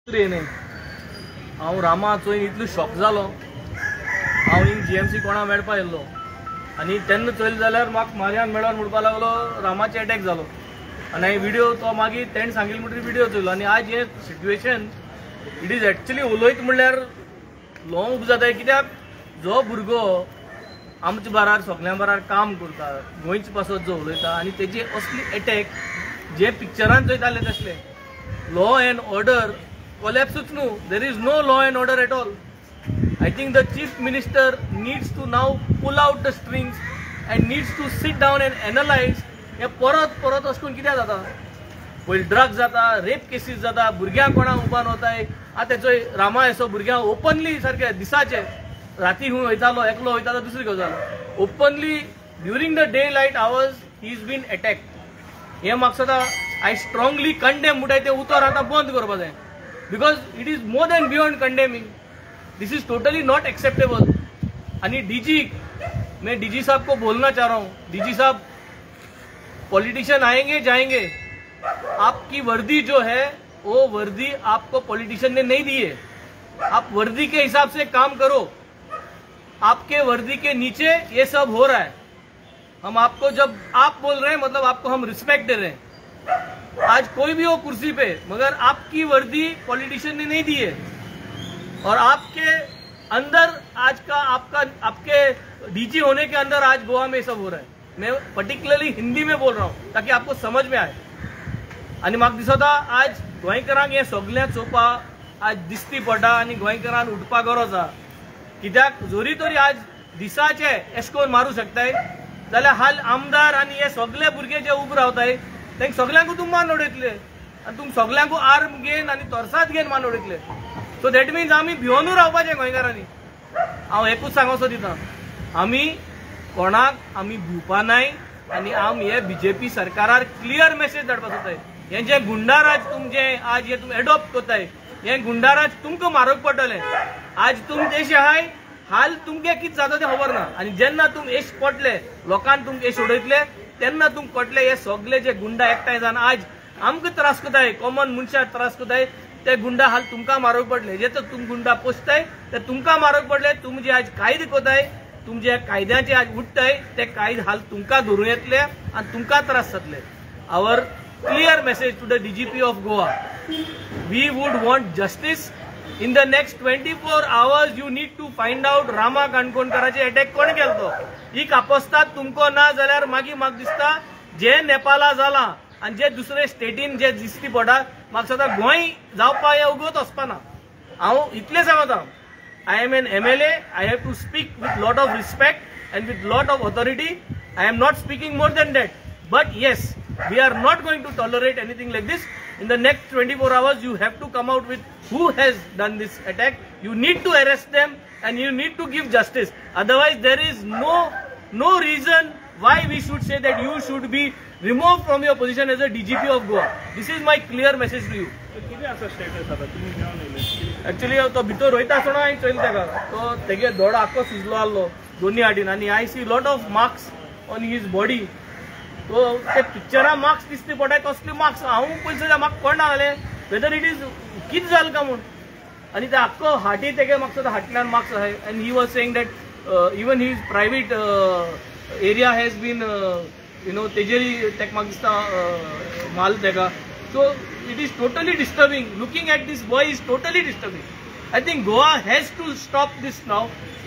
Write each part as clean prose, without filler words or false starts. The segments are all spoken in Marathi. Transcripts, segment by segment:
हांव रामा चोयन इतलो शॉक जालो। हांव हिंग GMC कोणा मेळपा येयल्लो आनी तेन्ना चोयलें जाल्यार म्हाका म्हाज्यान मेळोन म्हणपा लागलो रामाचे अटॅक जालो आनी हांवें व्हिडिओ तो मागीर तेणें सांगिल्लो म्हणटरी व्हिडिओ चोयलो आनी आज हें सिट्युएशन इट इज एक्चुअली उलयत म्हणल्यार ल्हव उब जाता। कित्याक जो भुरगो आमच्या बारार सगळ्यां बारार काम करता गोंयचे पासत जो उलयता आनी तेजी असली अटॅक जे पिक्चरान चोयताले तसले law end order collapses no. There is no law and order at all. I think the chief minister needs to now pull out the strings and needs to sit down and analyze. हे परत अशें करून कित्याक जाता? पयली ड्रग्स जाता, रेप केसीस जाता, भुरग्यांक कोणाक उबान वताय। आतां तेचो रामा असो भुरग्यांक ओपनली सारके दिसाचे राती हूं वयतालो एकलो वयतालो दुसरी गजाल openly during the day light hours he is been attacked. हे म्हाका सदां आय स्ट्रॉंगली कंडेम म्हणटाय ते उतर आतां बंद करपा जाय। Because it is more than beyond condemning. This is totally not acceptable. आणि DG, मैं DG साहब को बोलना चाह रहा हूँ, DG साहब पॉलिटिशियन आएंगे जाएंगे, आपकी वर्दी जो है वो वर्दी आपको पॉलिटिशियन ने नहीं दी है। आप वर्दी के हिसाब से काम करो। आपके वर्दी के नीचे ये सब हो रहा है। हम आपको जब आप बोल रहे हैं मतलब आपको हम रिस्पेक्ट दे रहे हैं। आज कोई भी हो कुर्सी पे मगर आपकी वर्दी पॉलिटिशियन ने नहीं दी है और आपके अंदर आज का आपके DG होने के अंदर आज गोवा में सब हो रहा है। मैं पर्टिकुलरली हिंदी में बोल रहा हूँ ताकि आपको समझ में आए। आणि म्हाका दिसता आज गोंयकारांक हे सगळ्या चोपा आज दिसती पडटा आनी गोंयकारांक उठपा गरज आहा। कित्याक जोरी तरी आज दिसाचे एश करून मारू शकताय जाल्यार हाल आमदार आनी हे सगळे भुरगे जे उबे रावताय तांकां सगळ्यांक तुम मान उडयतले आनी तुम सगळ्यांक आर्म घेवन आनी तोरसाद घेवन मान उडयतले। सो दॅट मिन्स आमी भिवनूच रावपाचें गोंयकारांनी। हांव एकूच सांगोसो दिता आमी कोणाक आमी भिवपा नाय आनी आमी हे BJP सरकारार क्लियर मेसेज धाडपा सोदताय। हे जे गुंडाराज तुमचे आज हे तुम एडॉप्ट करताय हे गुंडाराज तुमकां मारूंक पडटले। आज तुम देश आहाय हाल तुमगे कितें जाता तें खबर ना आनी जेन्ना तुम एश पडले लोकांक तुमकां एश उडयतले तेन्ना तुम कटले हे सगळे जे गुंडा एकठांय जावन आज आमकां त्रास करताय कॉमन मनशाक त्रास करताय ते गुंडा हाल तुमकां मारूंक पडले। जे तुम गुंडा पोसताय ते तुमकां मारूंक पडले। तुम जे आज कायदे करताय तुम जे कायद्याचे आज उठताय ते कायदे हाल तुमकां धरून येतले आनी तुमकां त्रास जातले। Our clear message to the DGP of Goa we would want justice in the next 24 hours you need to find out Rama काणकोणकाराचे अटॅक कोण केलो। ही कापस्तात तुमको ना जाल्यार मागीर म्हाका दिसता जे नेपाला जाला आनी जे दुसरे स्टेटीन जे दिसती पडटा म्हाका सदां गोंय जावपा हे उगवत वचपाना। हांव इतलें सांगता I am an MLA I have to speak with lot of respect and with lot of authority. I am not speaking more than that but yes we are not going to tolerate anything like this. In the next 24 hours you have to come out with who has done this attack. You need to arrest them and you need to give justice. Otherwise there is no reason why we should say that you should be removed from your position as a DGP of Goa. This is my clear message to you. Actually तो भितर रोयता आसतना हांवें चोयलें ताका तो तेगे दोडो आख्खो सुजलो आसलो दोनी वाटेन आनी I see lot of marks on his body. तो ते पिक्चरा मार्क्स दिसते पडटाय कसले मार्क्स हांव पयलीं सुद्दां म्हाका कळना जालें वेदर इट इज कितें जालें काय म्हूण आनी ते आख्खो हाटी तेगे म्हाका सुद्दां हाटल्यान मार्क्स आहाय and he was saying that even his private area has been you know तेजेरी तेका म्हाका दिसता माल तेका। So it is totally disturbing looking at this boy is totally disturbing. I think Goa has to stop this now.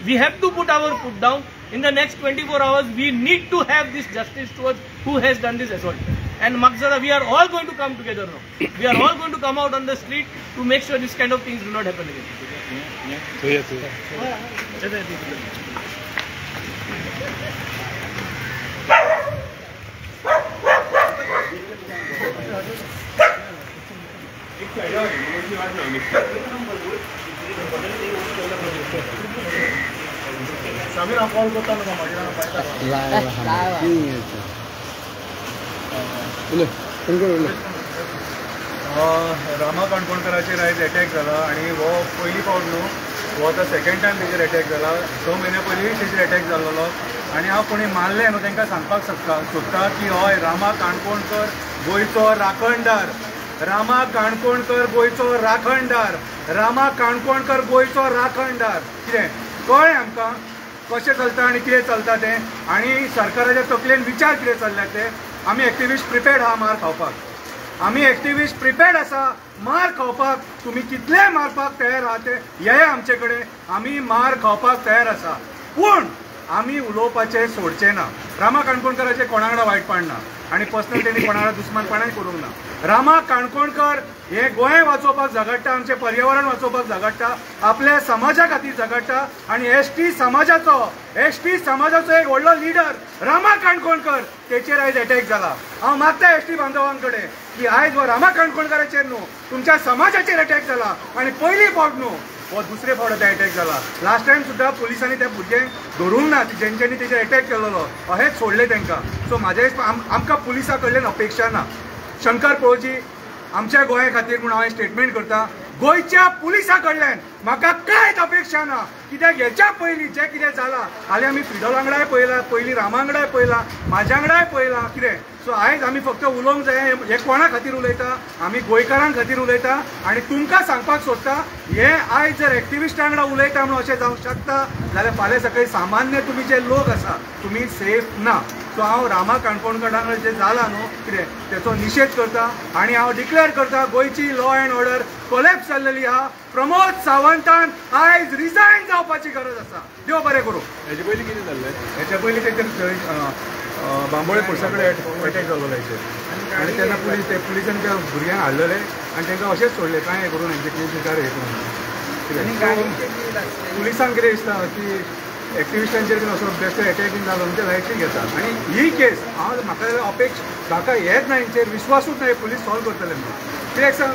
We have to put our foot down. In the next 24 hours, we need to have this justice towards who has done this assault. And Maksada, we are all going to come together now. We are all going to come out on the street to make sure this kind of things do not happen again. Rama काणकोणकाराचेर आयज अटॅक जाला आनी हो पयली फावट न्हू हो आतां सेकंड टायम तेजेर अटॅक जाला। 6 म्हयने पयलींय तेजेर अटॅक जाल्लो आनी हांव कोणी मारले न्हू तांकां सांगपाक सोदता की हय रामा काणकोणकर गोंयचो राखणदार रामा काणकोणकर गोंयचो राखणदार, रामा काणकोणकर गोंयचो राखणदार. कितें कळ्ळें आमकां कशें चलता आनी कितें चलता तें, आनी सरकाराच्या तकलेन विचार कितें चल्ल्या ते. आमी एक्टिविस्ट प्रिपेर्ड आहा मार खावपाक, आमी एक्टिविस्ट प्रिपेर्ड आसा मार खावपाक. तुमी कितले मारपाक तयार आहा ते हे आमचे कडेन, आमी मार खावपाक तयार आसा. पूण आमी उलोवपाचें सोडचें ना. रामा काणकोणकराचें कोणा वांगडा वायटपण ना आनी पर्सनल तेणी कोणा वांगडा दुस्मानपणाय करूंक ना. रामा काणकोणकर हे गोंय वाचोवपाक झगडटा, आमचें पर्यावरण वाचोवपाक झगडटा, आपल्या समाजा खातीर झगडटा. आनी एसटी समाजाचो एक व्हडलो लिडर रामा काणकोणकर, तेचेर आयज एटॅक जाला. हांव मागता एसटी बांधवां कडेन की आयज हो रामा काणकोणकराचेर न्हू तुमच्या समाजाचेर एटॅक जाला, आनी पयली फावट न्हू हो दुसरे फावट आता एटॅक जाला. लास्ट टायम सुद्दां पुलिसांनी त्या भुरग्यांक धरूंक ना, जेंच्यांनी तेचेर एटॅक केलेलो अहेंच सोडले तांकां. सो म्हाज्या आमकां पुलिसां कडल्यान अपेक्षा ना. शंकर पळोवची आमच्या गोंया खातीर म्हूण हांव स्टेटमेंट करता, गोंयच्या पुलिसां कडल्यान म्हाका कांयच अपेक्षा ना. कित्याक हेच्या पयलीं जें कितें जालां हालीं आमी फ्रिडल वांगडाय पळयलां, पयलीं रामा वांगडाय पळयलां, म्हाज्या वांगडाय पळयलां. कितें सो आयज आमी फक्त उलोवंक जाय हे कोणा खातीर उलयता, आमी गोंयकारां खातीर उलयता. आनी तुमकां सांगपाक सोदता हे आयज जर एक्टिविस्टां वांगडा उलयता म्हणून अशें जावंक शकता जाल्यार फाल्यां सकाळीं सामान्य तुमी जे लोक आसा तुमी सेफ ना. सो हांव रामा काणकोणकरां कडेन जें जालां न्हू कितें तेचो निशेध करता आनी हांव डिक्लेअर करता गोंयची लॉ अँड ऑर्डर कोलॅप्स जाल्लेली आहा. प्रमोद सावंतान आयज रिजायन जावपाची गरज आसा. देव बरें करूं. हेजे पयलीं कितें जाल्लें? हेच्या पयलीं तेचेर बांबोळे पुलिसा कडेन एटॅक जाल्लो हेचेर, आनी तेन्ना पुलिसांनी त्या भुरग्यांक हाडलेले आनी तांकां अशेंच सोडले, कांय हें करून हेंचे केस विचार हें करून. पुलिसांक कितें दिसता की एक्टिविस्टांचेर बीन असो बेश्टो एटॅक जालो म्हणजे लायटली घेता. आनी ही केस हांव म्हाका हेच ना, हेंचेर विश्वासूच ना पुलीस सॉल्व करतले म्हणून. कित्याक सांग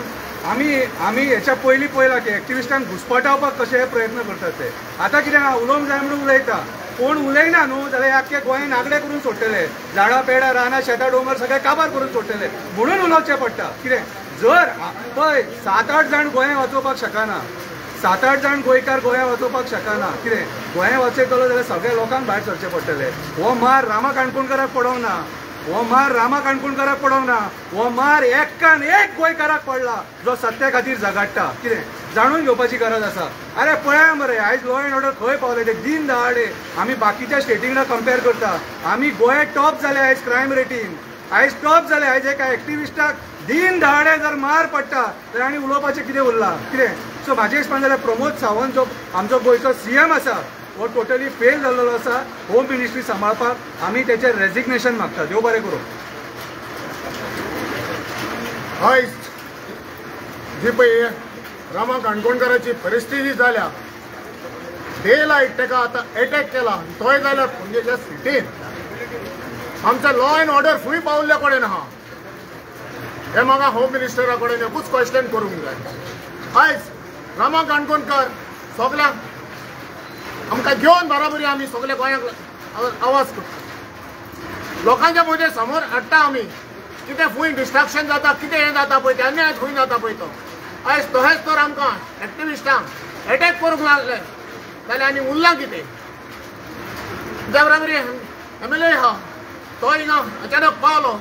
आमी हेच्या पयलीं पळयलां की एक्टिविस्टांक घुसपटावपाक कशे प्रयत्न करतात ते. आतां कितें उलोवंक जाय म्हणून उलयता, कोण उलयना न्हू जाल्यार आख्खे गोंय नागडे करून सोडटले, झाडां पेडां रानां शेतां डोंगर सगळे काबार करून सोडटले म्हणून उलोवचें पडटा. कितें जर पळय 7-8 जाण गोंय वाचोवपाक शकना, 7-8 जाण गोंयकार गोंया वाचोवपाक शकना. कितें गोंय वाचयतलो जाल्यार सगळ्या लोकांक भायर सरचें पडटलें. हो मार रामा काणकोणकराक पडोंक ना, हो मार रामा काणकोणकराक पडोंक ना, हो मार एक्कान एक गोंयकाराक पडला जो सत्या खातीर झगडटा. कितें जाणून घेवपाची गरज आसा. अरे पळया मरे आयज लॉ अँड ऑर्डर खंय पावले ते दिन दहाडे. आमी बाकीच्या स्टेटींक कंपेर करता, आमी गोंय टॉप जाले आयज क्रायम रेटीन, आयज टॉप जाले. आयज एका एक्टिविस्टाक दिन दहाडे जर मार पडटा जाल्यार आनी उलोवपाचें कितें उरलां. कितें सो म्हाजें दिसपान जाल्यार प्रमोद सावंत जो आमचो गोंयचो CM आसा हो टोटली फेल जाल्लो आसा होम मिनिस्ट्री सांबाळपाक. आमी तेचेर रेजिग्नेशन मागता. देव बरें करूं. आयज जी पळय रामा काणकोणकराची परिस्थिती जाल्या, डे लायट ताका आतां एटॅक केला, तोय जाल्यार पणजेच्या सिटीन आमचा लॉ अँड ऑर्डर फुय पावल्ल्या कडेन आहा. हे म्हाका होम मिनिस्टरा कडेन एकूच क्वेश्चन करूंक जाय. आयज रामा काणकोणकर सगळ्यांक आमकां घेवन बराबरी आमी सगळे गोंयाक आवाज करता, लोकांच्या मदें समोर हाडटा आमी. कितें फूंय डिस्ट्रॅक्शन जाता, कितें हें जाता पळय ते अन्याय खंय जाता पळय तो. आयज तशेंच तर आमकां एक्टिविस्टांक एटॅक करूंक लागले जाल्यार आनी उरलां कितें. त्या बराबरी MLA आहा तो हिंगा अचानक पावलो,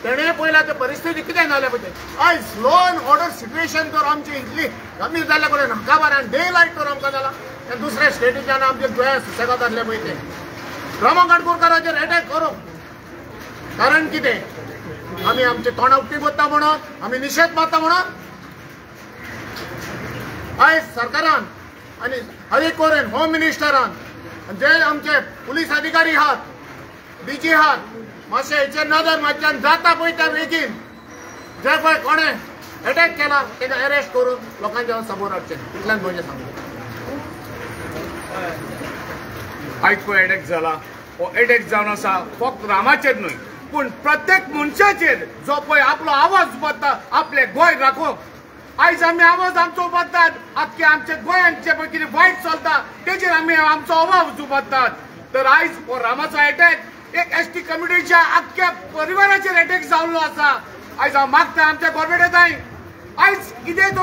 तेणें पळयलां ते परिस्थिती कितें जाल्या पळय ते. आयज लॉ अँड ऑर्डर सिच्युएशन तर आमची इतली गंभीर जाल्ल्या कडेन नाका बारान डे लायट तर आमकां जाला. ते दुसऱ्या स्टेटीच्यान आमचे गोंया सुसेगाद जाल्ले पळय ते. रामा काणकोणकराचेर एटॅक करूंक कारण कितें? आमी आमचे तोंड उक्ती करता म्हणून, आमी निशेध मारता म्हणून. आयज सरकारान आनी हरी कोरेन होम मिनिस्टरान जे आमचे पुलीस अधिकारी आहात, DG आहात, मातशें हेचेर नदर मातच्यान जाता पळय त्या बेगीन जे पळय कोणें एटॅक केला ताका अरेस्ट करून लोकांच्या समोर हाडचें. इतल्यान गोंयचें सांगता. आयज पळय एटॅक जाला, हो एटॅक जावन आसा फक्त रामाचेर न्हय पूण प्रत्येक मनशाचेर जो पळय आपलो आवाज उबारता आपले गोंय राखोवप. आयज आमी आवाज आमचो उबारतात, आख्खे आमचे गोंयांचे पळय कितें वायट चलता तेचेर आमी आमचो आवाज उबारतात. तर आयज हो रामाचो एटॅक एक ST कम्युनिटीच्या आख्ख्या परिवाराचेर एटॅक जाल्लो आसा. आयज हांव मागता आमच्या गोवोरमेंटांताय आयज कितें तो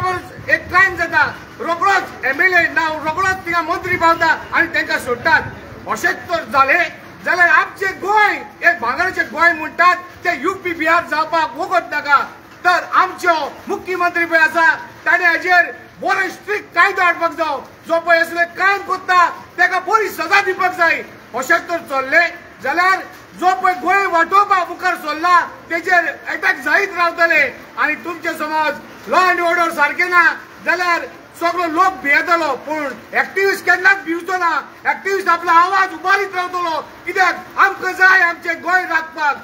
एक क्रायम जाता रोखडोच MLA नांव रोखडोच थिंगा मंत्री पावता आनी तांकां सोडटात. अशेंच तर जालें जाल्यार आमचें गोंय एक भांगराचें गोंय म्हणटात ते UP बिहार जावपाक वगत नाका. तर आमचो मुख्यमंत्री पळय आसा ताणे हाजेर बरो स्ट्रिक्ट कायदो हाडपाक जाय. जो पळय असले क्रायम करता ताका बरी सजा दिवपाक जाय. अशेंच तर चल्ले जाल्यार जो पळय गोंय वाटोवपाक मुखार सरला तेजेर अटॅक जायत रावतले आनी तुमचे समज लॉ अँड ऑर्डर सारखे ना जाल्यार सगळो लोक भियेतलो. पूण एक्टिव्हिस्ट केन्नाच भिवचो ना. एक्टिव्हिस्ट आपलो आवाज उबारीत रावतलो कित्याक आमकां जाय आमचे गोंय राखपाक.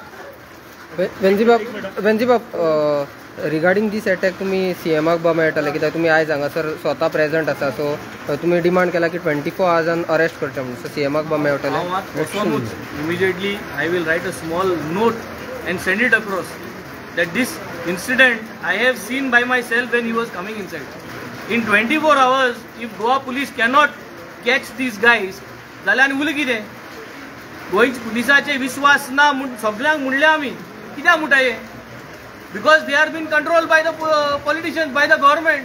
वेंजीबाब रिगार्डिंग दीस अटॅक तुम्ही सीएमाक बा मेळटले कित्याक तुमी आयज हांगासर स्वता प्रेझेंट आसा. सो तुमी डिमांड केला की 24 आवर्सान अरेस्ट करचे म्हणून. सो सीएमाक बा मेळटले. Immediately I will write a small note and send it across that this incident I have seen by myself when he was coming inside. In 24 hours, if Goa police cannot catch these guys, जाल्यार उरलें कितें? गोंयच्या पुलिसाचे विश्वास ना सगळ्यांक म्हणले आमी कित्याक म्हणटाय? Because they are been controlled by the politicians, by the government.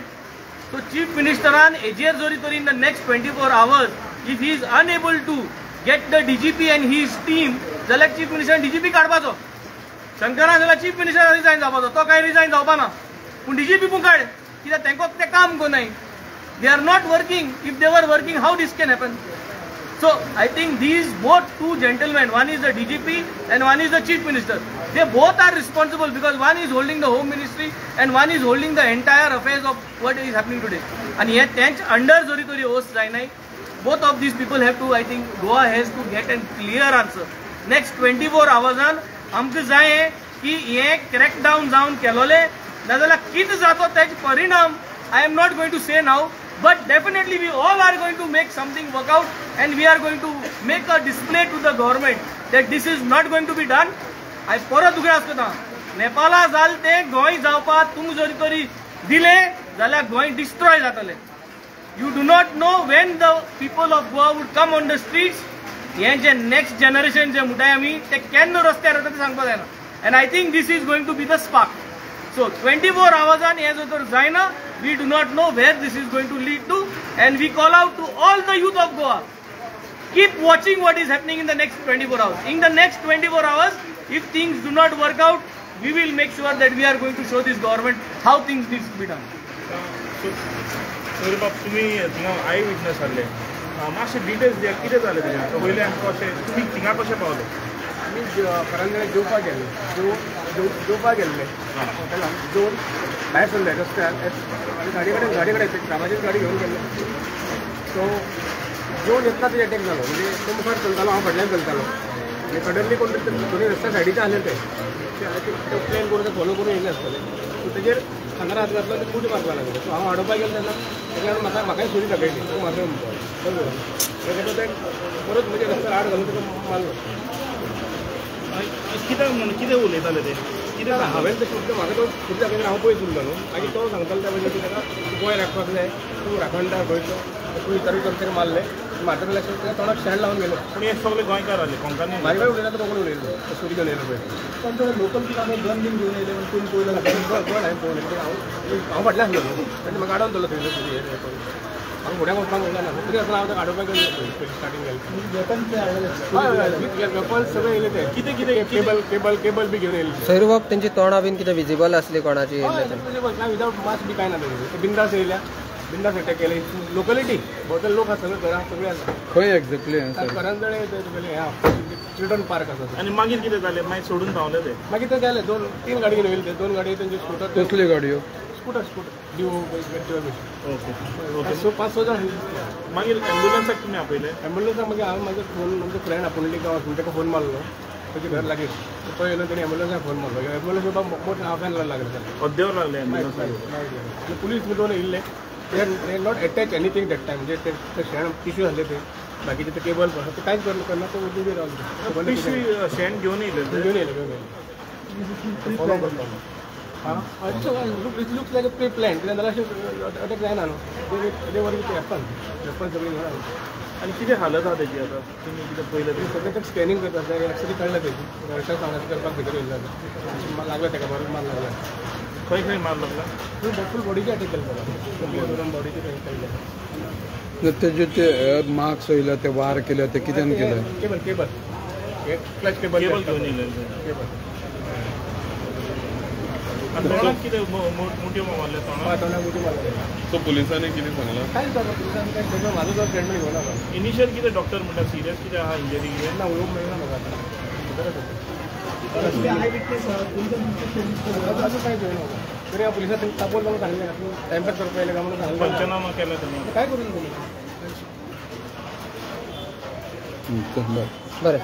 So chief मिनिस्टरान हेजेर जरी तरी in the next 24 hours if he is unable to get the DGP and his team जाल्यार चीफ मिनिस्टर डीजीपी काडपाचो. शंकरान जाल्यार चीफ मिनिस्टर रिजायन जावपाचो. तो काय रिजायन जावपा ना. पूण डीजीपी पूण काड कित्याक तांकां ते काम कोनाय. They are not working. If they were working how this can happen? So I think these both two gentlemen, one is the DGP and one is the Chief Minister, they both are responsible because one is holding the Home Ministry and one is holding the entire affairs of what is happening today. And yet tench under zori tori host jainai. Both of these people have to, I think Goa has to get a clear answer. Next 24 hours on आमकां जाय की हे क्रॅक डावन जावन केलोले नाजाल्यार कितें जातो तेजे परिणाम I am not going to say now. But definitely we all are going to make something work out and we are going to make a display to the government that this is not going to be done. I परत उगडास करता नेपाला जाल ते गोंय जावपाक तुम जरी तरी दिले जाल्यार गोंय डिस्ट्रॉय जातले. You do not know when the people of Goa would come on the streets. हे जे नेक्स्ट जनरेशन जे म्हणटाय आमी ते केन्ना रस्त्यार येता ते सांगपाक जायना. And I think this is going to be the spark. So 24 hours on हे जर जायना, we do not know where this is going to lead to, and we call out to all the youth of Goa, keep watching what is happening in the next 24 hours. In the next 24 hours, if things do not work out, we will make sure that we are going to show this government how things need to be done. So बाब तुम्ही थिंगा आय विटनेस आसले मातशे डिटेल्स दिया कितें जालें तेजें पयलें आमकां अशें तुमी थिंगा कशें पावले? आमी परांजणे जेवपाक गेल्ले जेवपाक गेल्ले हॉटेलान जेवन भायर सरले रस्त्यार आनी गाडी कडेन कामाचीच गाडी घेवन गेल्ले. सो जेवन येतना ते अटॅक जालो. म्हणजे तो मुखार चलतालो हांव फाटल्यान चलतालो आनी सडनली कोण तरी रस्त्या सायडीचे आसले ते प्लेन करून ते फॉलो करून येयले आसतले. सो तेजेर हांगार हात घातलो ते कुटी मारपाक लागले. सो हांव हाडोवपाक गेलो तेन्ना तेका म्हाकाय सुरी दाखयली तो म्हाका म्हणपाक ते परत म्हणजे रस्त्यार हात घालून तेका मारलो. कितें उलयताले ते कितें हांवें ते शब्द म्हाका तो शब्द दाखयता हांव पयस उरलो मागीर तो सांगतालो त्या भशेन ताका गोंय राखपाक जाय तूं राखणदार गोंयचो तूं इतर ताका मारले म्हाका लक्षात ताका तोंडाक शेण लावन गेलो. पूण हे सगळे गोंयकार आसले कोंकणी म्हाजे कडेन उलयता तो कोंकणी उलयलो सुरी घेवन येयलो पळय तांचे लोकल कितें गन बीन घेवन येयले पूण पयलो गोंय हांवें पळोवलें हांव फाटल्यान आसलो ताणें म्हाका आडोवन दवरलो थंय सुरी हांव फुड्यान वचपाक उरलो ना तरी आसतना हांव ताका आडोवपाक गेलो स्टार्टींग गेलो वेपन सगळे येयले ते कितें कितें केबल बी घेवन येयले. सैरूबाब तेंची तोंडां बीन कितें विजिबल आसली कोणाची? विदाउट मास्क बी कांय ना ते बिंदास येयल्या बिंदास अटॅक केले. लोकलिटी भोंवतणी लोक आसा घरां सगळे आसा खंय एक्झॅक्टली परांजणे चिल्ड्रन पार्क आसा. आनी मागीर कितें जालें मागीर सोडून पावले ते मागीर ते गेले 2-3 गाडी घेवन येयले ते 2 गाडी तेंचे स्कूटर कसली गाडयो स्कूटर डिओ ओके सो 5-6 जाण मागीर एम्ब्युलन्साक तुमी आपयले? एम्ब्युलन्साक मागीर हांवें म्हाजो फोन म्हणजे फ्रेंड आपुणली गांव आसून ताका फोन मारलो ताजे घर लागीं तो येयलो तेणी एम्ब्युलन्साक फोन मारलो एम्ब्युलन्स येवपाक मोठे हाफान लागले अद्देवर लागले एम्ब्युलन्साक पुलीस बी 2 येयल्ले they not attach anything that time म्हणजे ते शेण पिशवी आसले ते बाकीचे ते केबल ते कांयच करना तो उबी रावले पिशवी शेण घेवन येयले घेवन येयले फॉलो करता. लुक्स लायक प्री प्लॅन कित्याक जाल्यार अशें अटॅक जायना न्हू ते वरवीं ते एपन सगळीं घेवन आनी कितें हालत आहा तेजी आतां तुमी कितें पयलें ते सगळें तेका स्कॅनिंग करता एक्सरे काडला तेजी अल्ट्रा सावंड करपाक भितर येयल्लो लागला तेका बरो मार लागला. खंय खंय मार लागला? फूल बॉडीचे अटॅक केला बॉडीचे केले. तेजे ते मार्क्स वयले ते वार केले ते कित्यान केले? केबल क्लच केबल घेवन येयले केबल आनी तोंडाक कितें मोठ्यो मारल्या तोंडाक सो पुलिसांनी कितें सांगलां इनिशियल कितें डॉक्टर म्हणटा सिरियस कितें आहा इंजरी कितें पंचनामा केला त्यांनी बरें